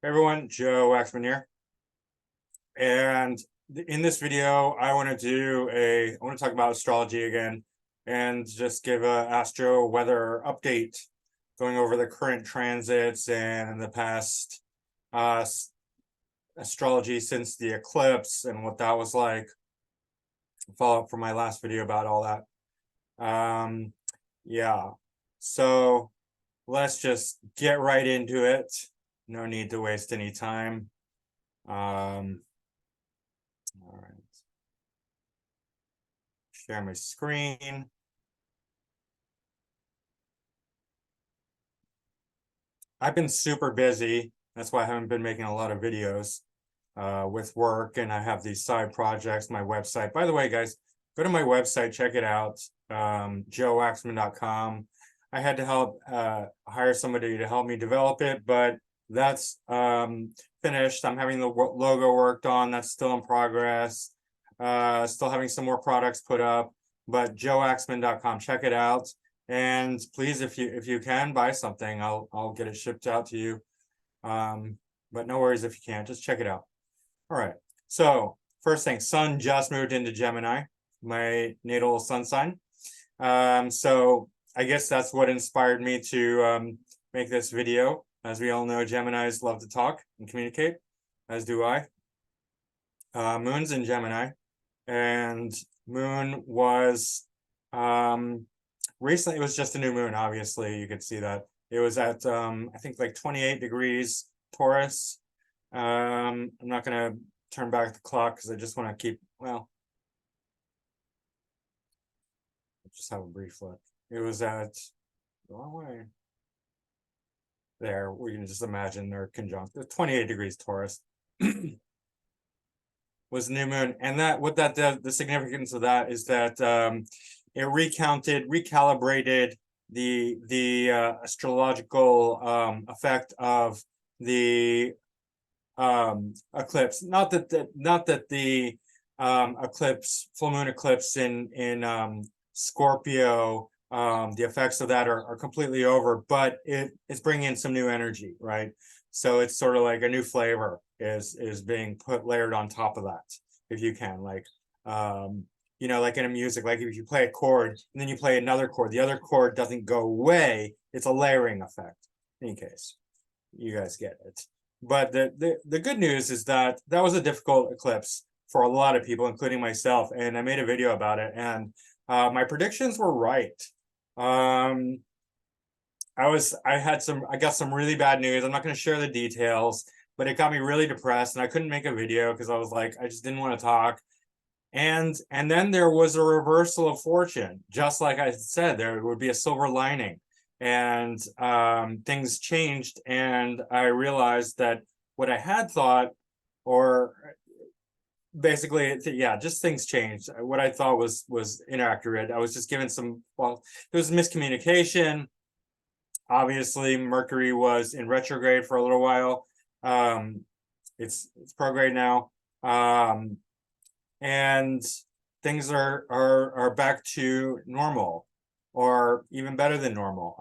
Hey everyone, Joe Waxman here. And in this video, I want to talk about astrology again and just give a Astro weather update, going over the current transits and the past astrology since the eclipse and what that was like. Follow up from my last video about all that. Yeah, so let's just get right into it. No need to waste any time. All right. Share my screen. I've been super busy. That's why I haven't been making a lot of videos with work, and I have these side projects, my website. By the way, guys, go to my website, check it out, joewaxman.com. I had to help hire somebody to help me develop it, but that's finished. I'm having the logo worked on. That's still in progress. Still having some more products put up, but joewaxman.com, check it out. And please, if you can buy something, I'll get it shipped out to you. But no worries if you can't, just check it out. All right. So first thing, Sun just moved into Gemini, my natal sun sign. So I guess that's what inspired me to make this video. As we all know, Geminis love to talk and communicate, as do I. Moon's in Gemini, and Moon was recently, it was just a new moon, obviously, you could see that. It was at, I think, like 28 degrees Taurus. I'm not going to turn back the clock because I just want to keep, well, just have a brief look. It was at, the wrong way. There, we can just imagine they're conjunct. 28 degrees Taurus was new moon. And that, what that does, the significance of that is that it recalibrated the astrological effect of the eclipse. Not that the eclipse, full moon eclipse in Scorpio, the effects of that are completely over, but it's bringing in some new energy, right? So it's sort of like a new flavor is being layered on top of that, if you can, like you know, like in a music, like if you play a chord and then you play another chord, the other chord doesn't go away. It's a layering effect. In any case, you guys get it. But the good news is that that was a difficult eclipse for a lot of people, including myself. And I made a video about it, and my predictions were right. I got some really bad news. I'm not going to share the details, but it got me really depressed, and I couldn't make a video because I was like, I just didn't want to talk. And then there was a reversal of fortune. Just like I said, there would be a silver lining, and things changed, and I realized that what I had thought, or basically, yeah, just things changed. What I thought was inaccurate. I was just given some, well, there was miscommunication. Obviously, Mercury was in retrograde for a little while. It's prograde now. And things are back to normal, or even better than normal.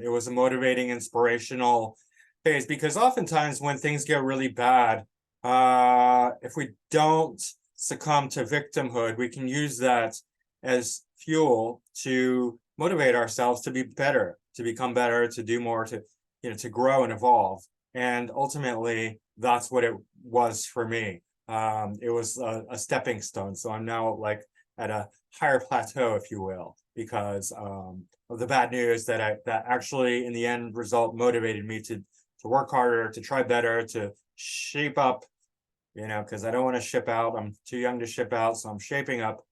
It was a motivating, inspirational phase, because oftentimes when things get really bad, if we don't succumb to victimhood, we can use that as fuel to motivate ourselves to be better, to become better, to do more, to, you know, to grow and evolve. And ultimately, that's what it was for me. It was a stepping stone. So I'm now like at a higher plateau, if you will, because of the bad news that actually in the end result motivated me to work harder, to try better, to shape up, you know, because I don't want to ship out. I'm too young to ship out, so I'm shaping up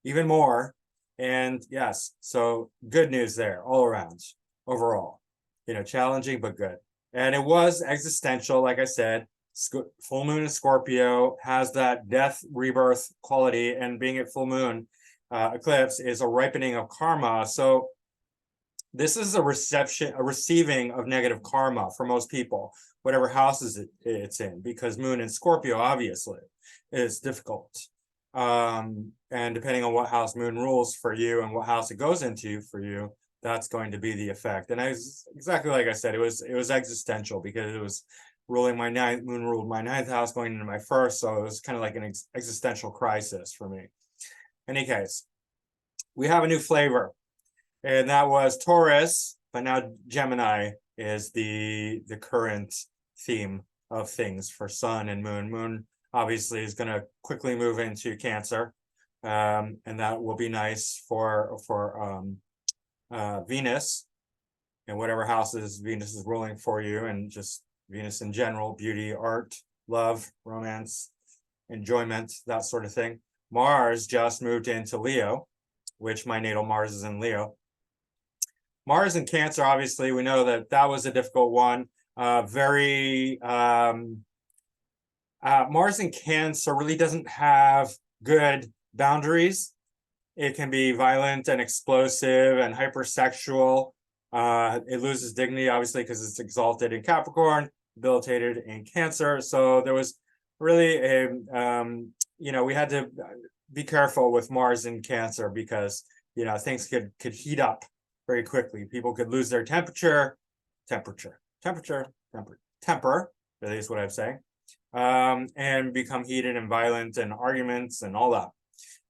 even more. And yes, so good news there all around, overall, you know, challenging but good. And it was existential, like I said. Full moon in Scorpio has that death rebirth quality, and being at full moon eclipse is a ripening of karma. So this is a receiving of negative karma for most people, whatever houses it's in, because moon in Scorpio obviously is difficult. And depending on what house moon rules for you and what house it goes into for you, that's going to be the effect. And exactly like I said, it was existential, because it was ruling my ninth, moon ruled my ninth house going into my first. So it was kind of like an existential crisis for me. In any case, we have a new flavor, and that was Taurus, but now Gemini is the current theme of things for sun and moon. Moon obviously is going to quickly move into Cancer, and that will be nice for Venus, and whatever houses Venus is ruling for you, and just Venus in general, beauty, art, love, romance, enjoyment, that sort of thing. Mars just moved into Leo, which my natal Mars is in Leo. Mars in Cancer, obviously, we know that that was a difficult one. Mars in Cancer really doesn't have good boundaries. It can be violent and explosive and hypersexual. It loses dignity, obviously, because it's exalted in Capricorn, debilitated in Cancer. So there was really a, we had to be careful with Mars in Cancer, because, things could heat up very quickly. People could lose their temper, really is what I'm saying, and become heated and violent and arguments and all that.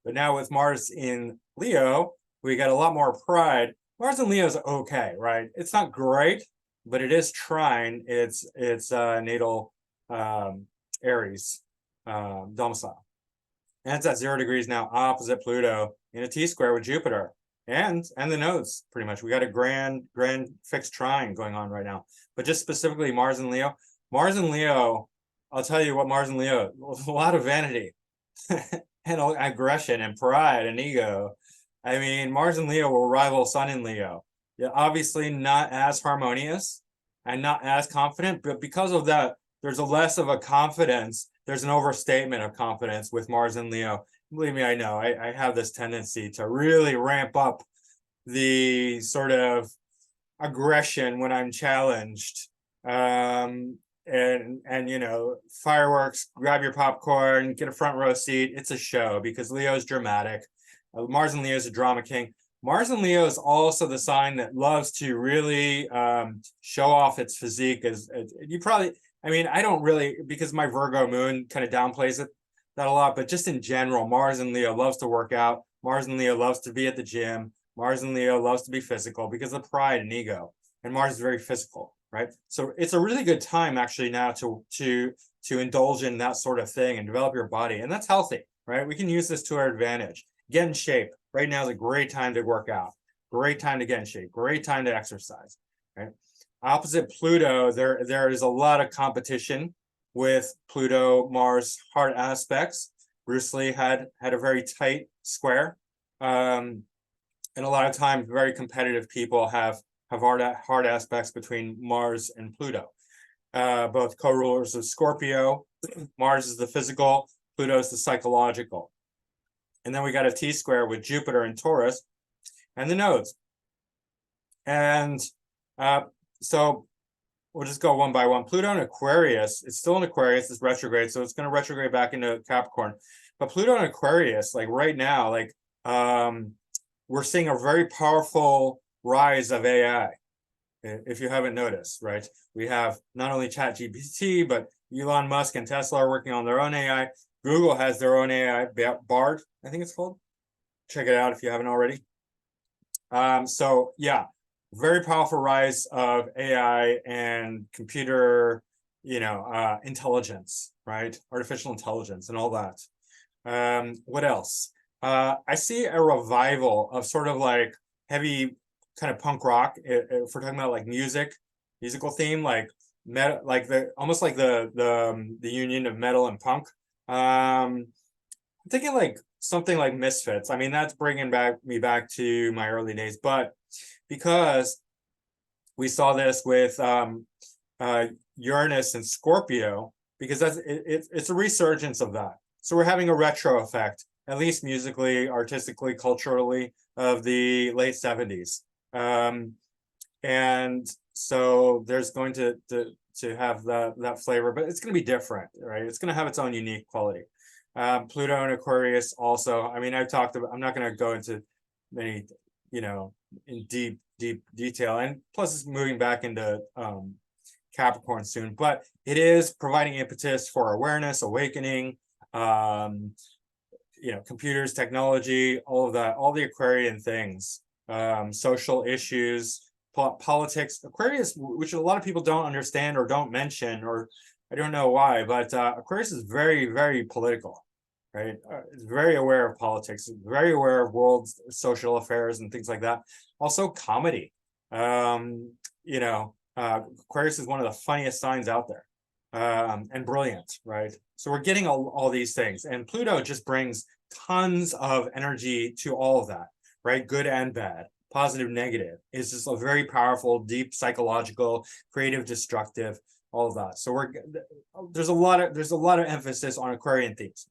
But now with Mars in Leo, we got a lot more pride. Mars in Leo is okay, right? It's not great, but it is trine its natal Aries domicile. And it's at 0 degrees now, opposite Pluto in a T-square with Jupiter and the nodes, pretty much. We got a grand fixed trine going on right now. But just specifically Mars in Leo. Mars in Leo, I'll tell you what, Mars in Leo, a lot of vanity and aggression and pride and ego. I mean, Mars in Leo will rival Sun in Leo. Yeah, obviously not as harmonious and not as confident, but because of that, there's a less of a confidence. There's an overstatement of confidence with Mars in Leo. Believe me, I know. I have this tendency to really ramp up the sort of aggression when I'm challenged. And fireworks, grab your popcorn, get a front row seat. It's a show because Leo is dramatic. Mars in Leo is a drama king. Mars in Leo is also the sign that loves to really show off its physique. I don't really, because my Virgo moon kind of downplays that a lot, but just in general, Mars in Leo loves to work out. Mars in Leo loves to be at the gym. Mars in Leo loves to be physical because of pride and ego. And Mars is very physical, right? So it's a really good time actually now to indulge in that sort of thing and develop your body. And that's healthy, right? We can use this to our advantage. Get in shape. Right now is a great time to work out. Great time to get in shape. Great time to exercise, right? Opposite Pluto, there is a lot of competition with Pluto, Mars hard aspects. Bruce Lee had a very tight square. And a lot of times very competitive people have hard aspects between Mars and Pluto. Both co-rulers of Scorpio. Mars is the physical, Pluto is the psychological. And then we got a T-square with Jupiter and Taurus and the nodes. And so we'll just go one by one. Pluto in Aquarius, it's still in Aquarius, it's retrograde, so it's going to retrograde back into Capricorn. But Pluto in Aquarius, like right now, we're seeing a very powerful rise of AI. If you haven't noticed, right? We have not only ChatGPT, but Elon Musk and Tesla are working on their own AI. Google has their own AI, Bard, I think it's called. Check it out if you haven't already. So yeah, very powerful rise of AI and computer, intelligence, right? Artificial intelligence and all that. What else? I see a revival of sort of like heavy kind of punk rock. If we're talking about like musical theme, like metal, like almost like the union of metal and punk. I'm thinking like something like Misfits. I mean, that's bringing me back to my early days, but because we saw this with Uranus and Scorpio, because it's a resurgence of that. So we're having a retro effect, at least musically, artistically, culturally, of the late 70s. And so there's going to have that flavor, but it's going to be different, right? It's going to have its own unique quality. Pluto and Aquarius also. I mean, I'm not going to go into many, in deep detail. And plus, it's moving back into Capricorn soon, but it is providing impetus for awareness, awakening, computers, technology, all of that, all the Aquarian things, social issues, politics. Aquarius, which a lot of people don't understand or don't mention, or I don't know why, but Aquarius is very, very political, right? It's very aware of politics, very aware of world social affairs and things like that. Also comedy. Aquarius is one of the funniest signs out there, and brilliant, right? So we're getting all these things, and Pluto just brings tons of energy to all of that, right? Good and bad, positive, negative. It's just a very powerful, deep, psychological, creative, destructive, all of that. So there's a lot of emphasis on Aquarian themes.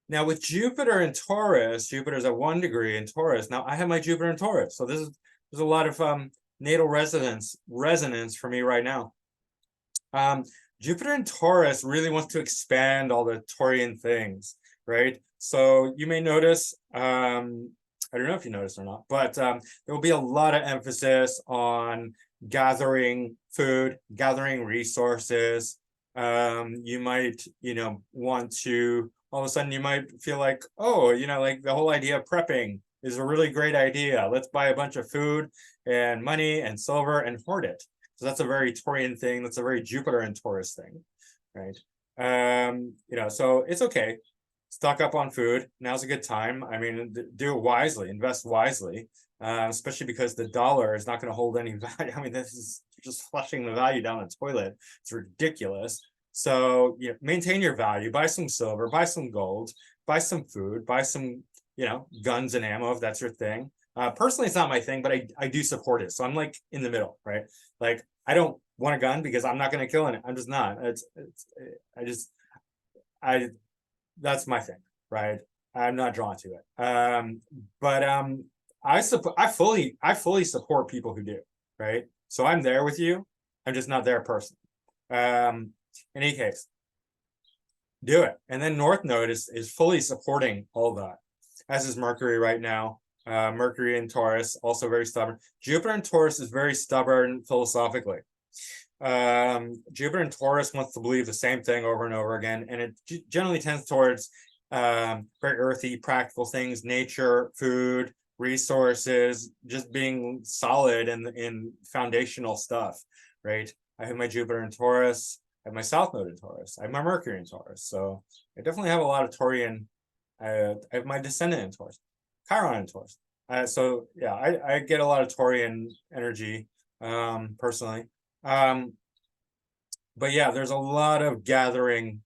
Now with Jupiter in Taurus, Jupiter's at 1 degree in Taurus. Now I have my Jupiter in Taurus, so there's a lot of natal resonance for me right now. Jupiter in Taurus really wants to expand all the Taurian things, right? So you may notice, I don't know if you noticed or not, but there will be a lot of emphasis on gathering food, gathering resources. You might, want to, all of a sudden you might feel like, oh, like the whole idea of prepping is a really great idea. Let's buy a bunch of food and money and silver and hoard it. So that's a very Taurian thing. That's a very Jupiter and Taurus thing, right? So it's okay. Stock up on food. Now's a good time. I mean, do it wisely, invest wisely, especially because the dollar is not going to hold any value. I mean, this is just flushing the value down the toilet. It's ridiculous. So maintain your value, buy some silver, buy some gold, buy some food, buy some, guns and ammo if that's your thing. Personally, it's not my thing, but I do support it. So I'm like in the middle, right? Like I don't want a gun because I'm not going to kill it. I'm just not. That's my thing, right? I'm not drawn to it. I fully support people who do, right? So I'm there with you. I'm just not their person. In any case, do it. And then North Node is fully supporting all that, as is Mercury right now. Mercury in Taurus, also very stubborn. Jupiter in Taurus is very stubborn philosophically. Jupiter in Taurus wants to believe the same thing over and over again, and it generally tends towards very earthy, practical things, nature, food, resources, just being solid in foundational stuff, right? I have my Jupiter in Taurus, I have my South Node in Taurus, I have my Mercury in Taurus, so I definitely have a lot of Taurian. I have my descendant in Taurus, Chiron in Taurus. So yeah, I get a lot of Taurian energy personally. But yeah, there's a lot of gathering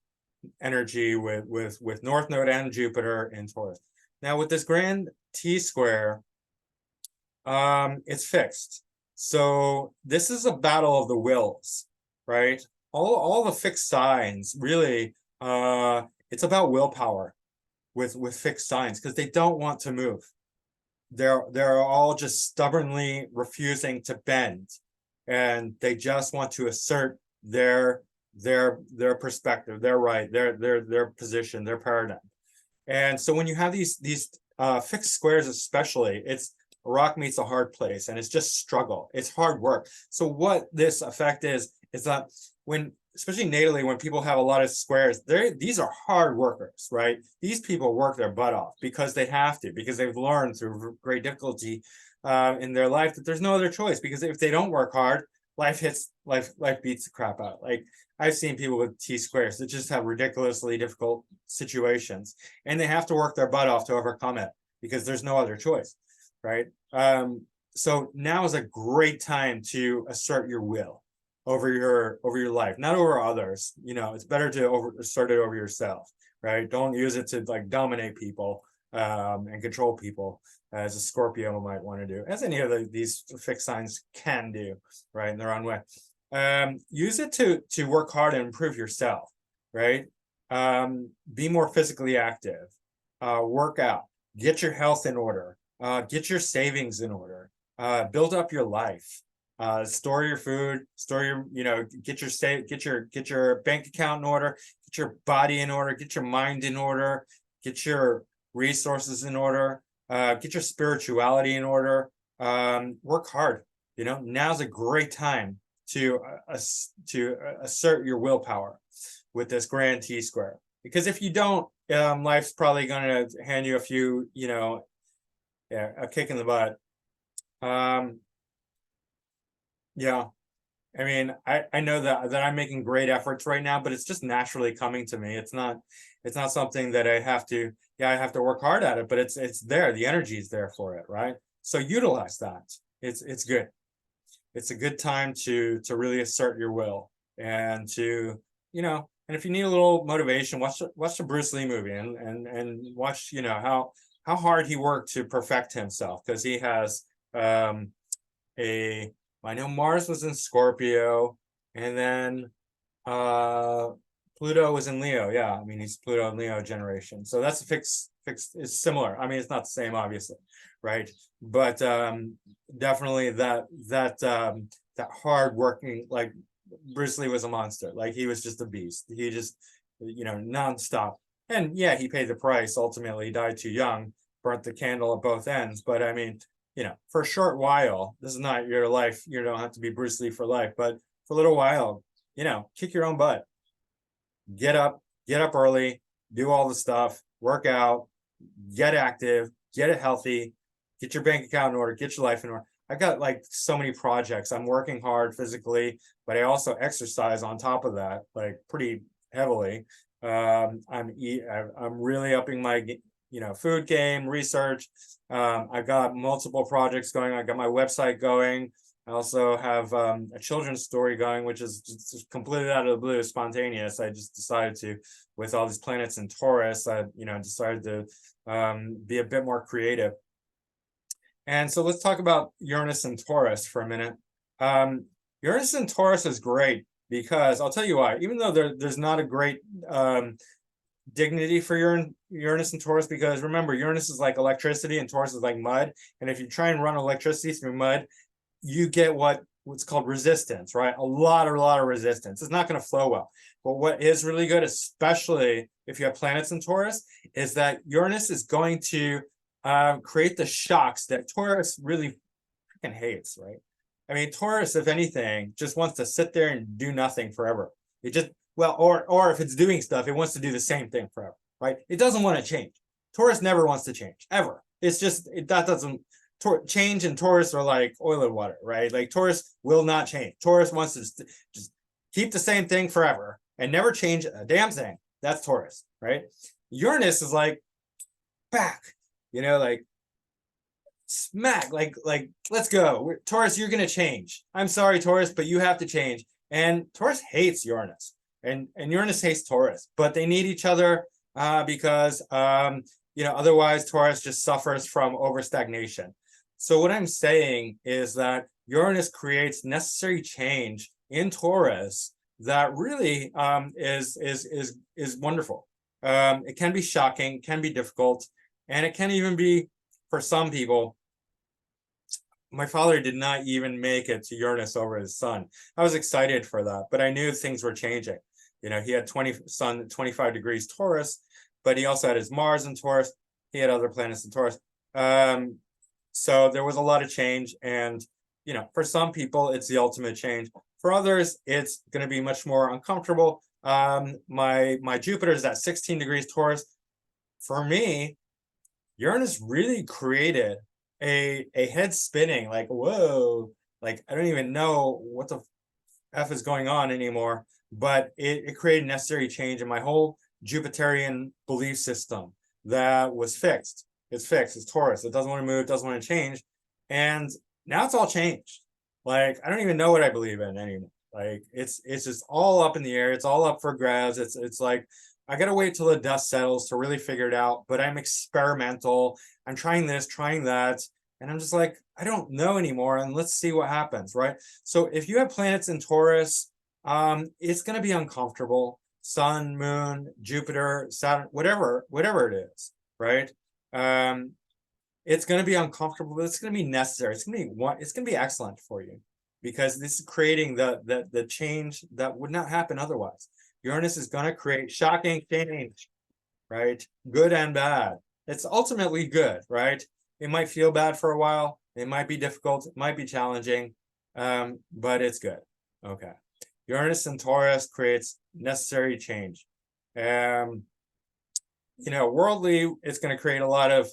energy with North Node and Jupiter in Taurus. Now with this grand T square, it's fixed. So this is a battle of the wills, right? All the fixed signs really, it's about willpower with fixed signs because they don't want to move. They're all just stubbornly refusing to bend, and they just want to assert their perspective, their right, their position, their paradigm. And so when you have these fixed squares, especially, it's a rock meets a hard place, and it's just struggle. It's hard work. So what this effect is that when, especially natally, when people have a lot of squares, these are hard workers, right? These people work their butt off because they have to, because they've learned through great difficulty in their life that there's no other choice. Because if they don't work hard, life beats the crap out. Like I've seen people with T squares that just have ridiculously difficult situations, and they have to work their butt off to overcome it because there's no other choice, right? So now is a great time to assert your will over your life, not over others. It's better to assert it over yourself, right? Don't use it to like dominate people and control people, as a Scorpio might want to do, as any of these fixed signs can do, right, in their own way. Use it to work hard and improve yourself, right? Be more physically active, work out, get your health in order, get your savings in order, build up your life, store your food, get your bank account in order, get your body in order, get your mind in order, get your resources in order, get your spirituality in order, work hard. Now's a great time assert your willpower with this grand T square. Because if you don't, life's probably going to hand you a few, a kick in the butt. Yeah. I mean, I know that I'm making great efforts right now, but it's just naturally coming to me. It's not something that I have to work hard at it, but it's there. The energy is there for it, right? So utilize that. It's good. It's a good time to really assert your will and to, and if you need a little motivation, watch the Bruce Lee movie and watch, how hard he worked to perfect himself, because he has I know Mars was in Scorpio, and then Pluto was in Leo. Yeah, I mean, he's Pluto and Leo generation. So that's a fixed, it's similar. I mean, it's not the same, obviously, right? But definitely that hard working, like Bruce Lee was a monster. Like he was just a beast. He just, nonstop. And yeah, he paid the price. Ultimately, he died too young, burnt the candle at both ends. But I mean, for a short while, this is not your life. You don't have to be Bruce Lee for life, but for a little while, kick your own butt. Get up early, do all the stuff, work out, get active, get it healthy, get your bank account in order, get your life in order. I got like so many projects. I'm working hard physically, but I also exercise on top of that, like pretty heavily. I'm really upping my food game, research. I've got multiple projects going. I got my website going. I also have a children's story going, which is just completely out of the blue, spontaneous. I just decided to, with all these planets in Taurus, I decided to be a bit more creative. And so let's talk about Uranus and Taurus for a minute. Uranus and Taurus is great because I'll tell you why. Even though there's not a great dignity for Uranus and Taurus, because remember, Uranus is like electricity and Taurus is like mud. And if you try and run electricity through mud, you get what's called resistance, right? A lot of resistance. It's not going to flow well. But what is really good, especially if you have planets in Taurus, is that Uranus is going to create the shocks that Taurus really freaking hates, right? I mean, Taurus, if anything, just wants to sit there and do nothing forever. It just, well, or if it's doing stuff, it wants to do the same thing forever, right? It doesn't want to change. Taurus never wants to change, ever. It's just, that doesn't, change and Taurus are like oil and water, right? Like Taurus will not change. Taurus wants to just keep the same thing forever and never change a damn thing. That's Taurus, right? Uranus is like, back, like smack, like let's go. Taurus, you're going to change. I'm sorry, Taurus, but you have to change. And Taurus hates Uranus. And Uranus hates Taurus, but they need each other because, otherwise Taurus just suffers from overstagnation. So what I'm saying is that Uranus creates necessary change in Taurus that really is wonderful. It can be shocking, can be difficult, and it can even be, for some people, my father did not even make it to Uranus over his sun. I was excited for that, but I knew things were changing. He had 25 degrees Taurus, but he also had his Mars in Taurus. He had other planets in Taurus. So there was a lot of change. And, for some people, it's the ultimate change. For others, it's going to be much more uncomfortable. My Jupiter is at 16 degrees Taurus. For me, Uranus really created a head spinning, like, whoa, like, I don't even know what the F is going on anymore. But it created necessary change in my whole Jupiterian belief system that was fixed. It's fixed. It's Taurus. It doesn't want to move. Doesn't want to change. And now it's all changed. Like, I don't even know what I believe in anymore. Like, it's just all up in the air. It's all up for grabs. It's like, I got to wait till the dust settles to really figure it out. But I'm experimental. I'm trying this, trying that. And I'm just like, I don't know anymore. And let's see what happens, right? So if you have planets in Taurus, it's going to be uncomfortable. Sun, moon, Jupiter, Saturn, whatever it is, right? It's going to be uncomfortable, but it's going to be necessary. It's going to be excellent for you, because this is creating the change that would not happen otherwise. Uranus is going to create shocking change, right? Good and bad. It's ultimately good, right? It might feel bad for a while. It might be difficult. It might be challenging, but it's good. Okay. Uranus in Taurus creates necessary change. Worldly, it's going to create a lot of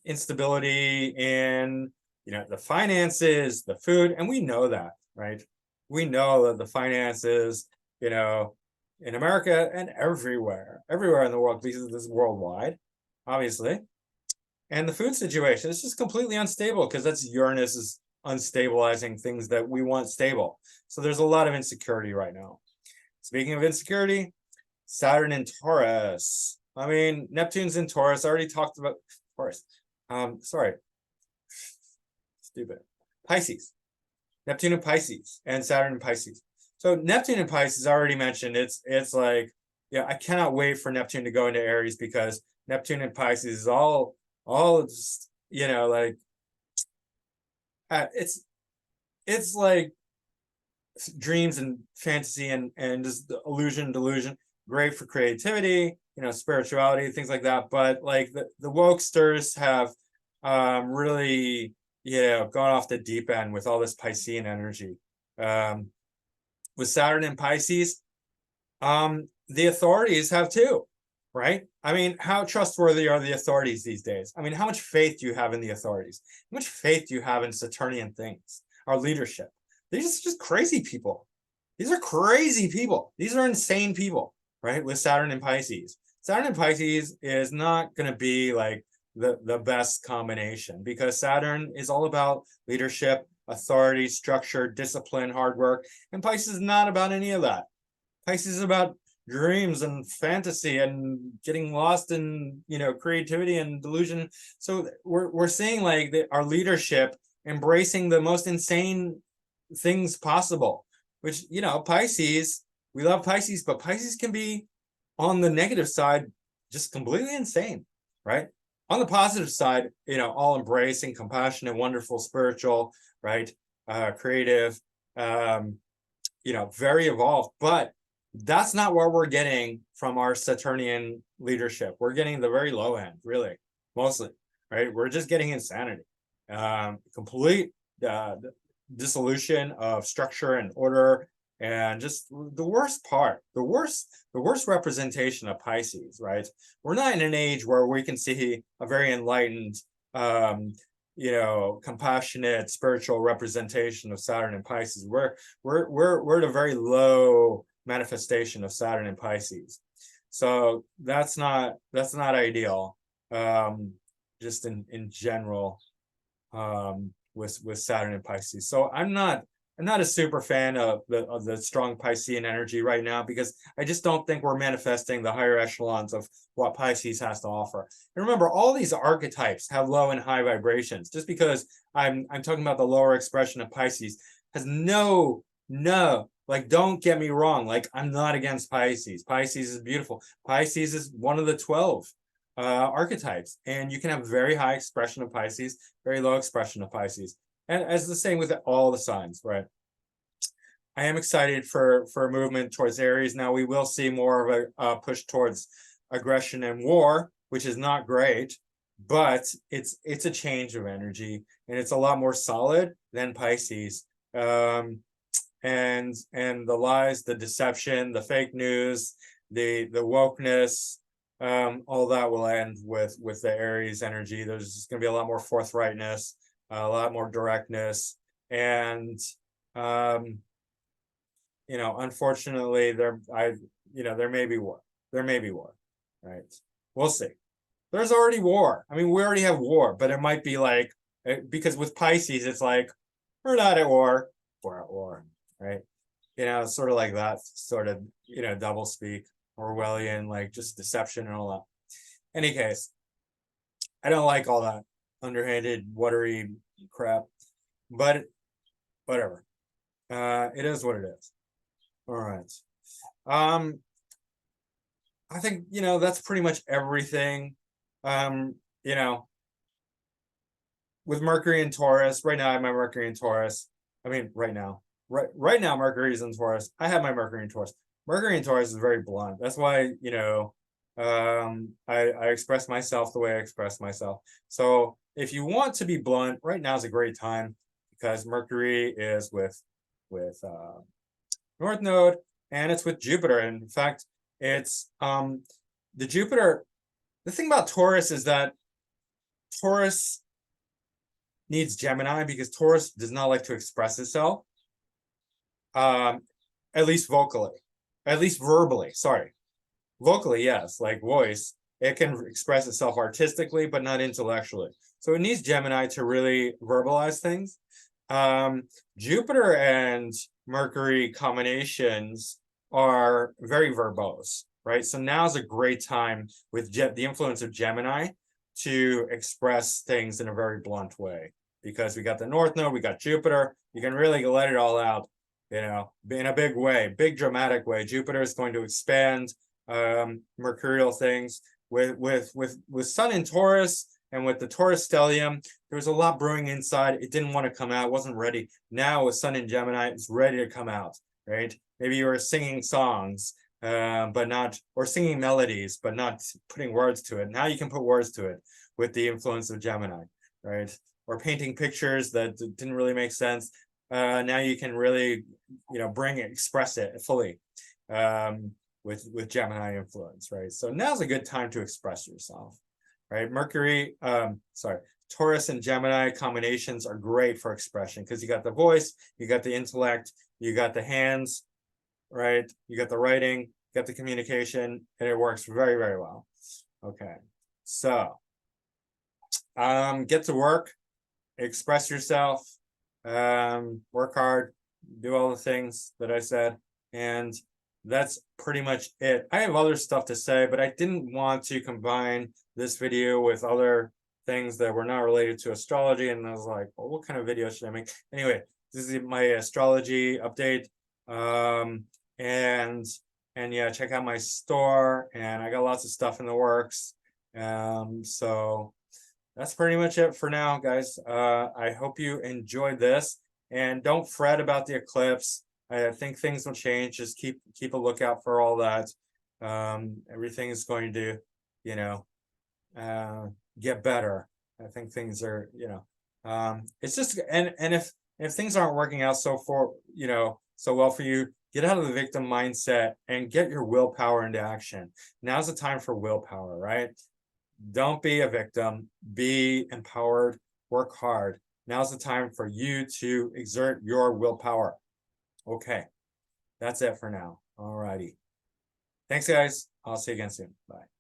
instability in, the finances, the food, and we know that, right? We know that the finances, in America and everywhere in the world, because this is worldwide, obviously. And the food situation is just completely unstable because that's Uranus is unstabilizing things that we want stable. So there's a lot of insecurity right now. Speaking of insecurity, Saturn in Taurus. I mean, Neptune's in Taurus. I already talked about Taurus. Sorry. Stupid. Pisces. Neptune in Pisces and Saturn in Pisces. So Neptune in Pisces, I already mentioned, it's like, yeah, I cannot wait for Neptune to go into Aries because Neptune in Pisces is all just, like, it's like dreams and fantasy and just the delusion, great for creativity, spirituality, things like that. But like the wokesters have really, gone off the deep end with all this Piscean energy. With Saturn and Pisces, the authorities have too, right? I mean, how trustworthy are the authorities these days? I mean, how much faith do you have in the authorities? How much faith do you have in Saturnian things, our leadership? These are just crazy people. These are crazy people. These are insane people, right? With Saturn and Pisces. Saturn and Pisces is not going to be like the best combination because Saturn is all about leadership, authority, structure, discipline, hard work. And Pisces is not about any of that. Pisces is about dreams and fantasy and getting lost in, creativity and delusion. So we're seeing like our leadership embracing the most insane things possible, which, Pisces, we love Pisces, but Pisces can be on the negative side, just completely insane, right? On the positive side, all embracing, compassionate, wonderful, spiritual, right? Creative, very evolved, but that's not what we're getting from our Saturnian leadership. We're getting the very low end, really, mostly, right? We're just getting insanity, complete dissolution of structure and order, and just the worst part, the worst representation of Pisces, right? We're not in an age where we can see a very enlightened, compassionate, spiritual representation of Saturn and Pisces. We're at a very low manifestation of Saturn and Pisces. So that's not ideal. Just in general, with Saturn and Pisces. So I'm not a super fan of the strong Piscean energy right now because I just don't think we're manifesting the higher echelons of what Pisces has to offer. And remember, all these archetypes have low and high vibrations. Just because I'm talking about the lower expression of Pisces has no, like, don't get me wrong. Like, I'm not against Pisces. Pisces is beautiful. Pisces is one of the 12 archetypes, and you can have very high expression of Pisces, very low expression of Pisces, and as the same with all the signs, right? I am excited for a movement towards Aries. Now we will see more of a push towards aggression and war, which is not great, but it's a change of energy, and it's a lot more solid than Pisces. And the lies, the deception, the fake news, the wokeness, all that will end with the Aries energy. There's just going to be a lot more forthrightness, a lot more directness, and unfortunately, there may be war. There may be war, right? We'll see. There's already war. I mean, we already have war, but it might be like, because with Pisces, it's like, we're not at war, we're at war, right? Sort of like that, sort of, double speak, Orwellian, like just deception and all that. Any case, I don't like all that underhanded, watery crap, but whatever. It is what it is. All right. I think, that's pretty much everything. With Mercury in Taurus, right now I have my Mercury in Taurus. I mean, right now Mercury is in Taurus. I have my Mercury in Taurus. Mercury in Taurus is very blunt. That's why, I express myself the way I express myself. So if you want to be blunt, right now is a great time because Mercury is with North Node, and it's with Jupiter. And in fact, it's the Jupiter. The thing about Taurus is that Taurus needs Gemini because Taurus does not like to express itself, at least vocally, at least verbally. Sorry, vocally, yes, like voice. It can express itself artistically, but not intellectually. So it needs Gemini to really verbalize things. Jupiter and Mercury combinations are very verbose, right? So now's a great time with the influence of Gemini to express things in a very blunt way, because we got the North Node, we got Jupiter. You can really let it all out, you know, in a big way, big dramatic way. Jupiter is going to expand mercurial things with Sun in Taurus. And with the Taurus stellium, there was a lot brewing inside. It didn't want to come out, wasn't ready. Now with Sun in Gemini, it's ready to come out, right? Maybe you were singing songs, but not, or singing melodies, but not putting words to it. Now you can put words to it with the influence of Gemini, right? Or painting pictures that didn't really make sense. Now you can really, you know, express it fully with Gemini influence, right? So now's a good time to express yourself. Right, Taurus and Gemini combinations are great for expression because you got the voice, you got the intellect, you got the hands, right? You got the writing, you got the communication, and it works very, very well. Okay, so get to work, express yourself, work hard, do all the things that I said, and that's pretty much it. I have other stuff to say, but I didn't want to combine this video with other things that were not related to astrology. And I was like, well, what kind of video should I make? Anyway, this is my astrology update. And yeah, check out my store, and I got lots of stuff in the works. So that's pretty much it for now, guys. I hope you enjoyed this, and don't fret about the eclipse. I think things will change. Just keep a lookout for all that. Everything is going to, you know, get better. I think things are, you know, it's just, and if things aren't working out so well for you, get out of the victim mindset and get your willpower into action. Now's the time for willpower, right? Don't be a victim. Be empowered. Work hard. Now's the time for you to exert your willpower. Okay, that's it for now. All righty. Thanks, guys. I'll see you again soon. Bye.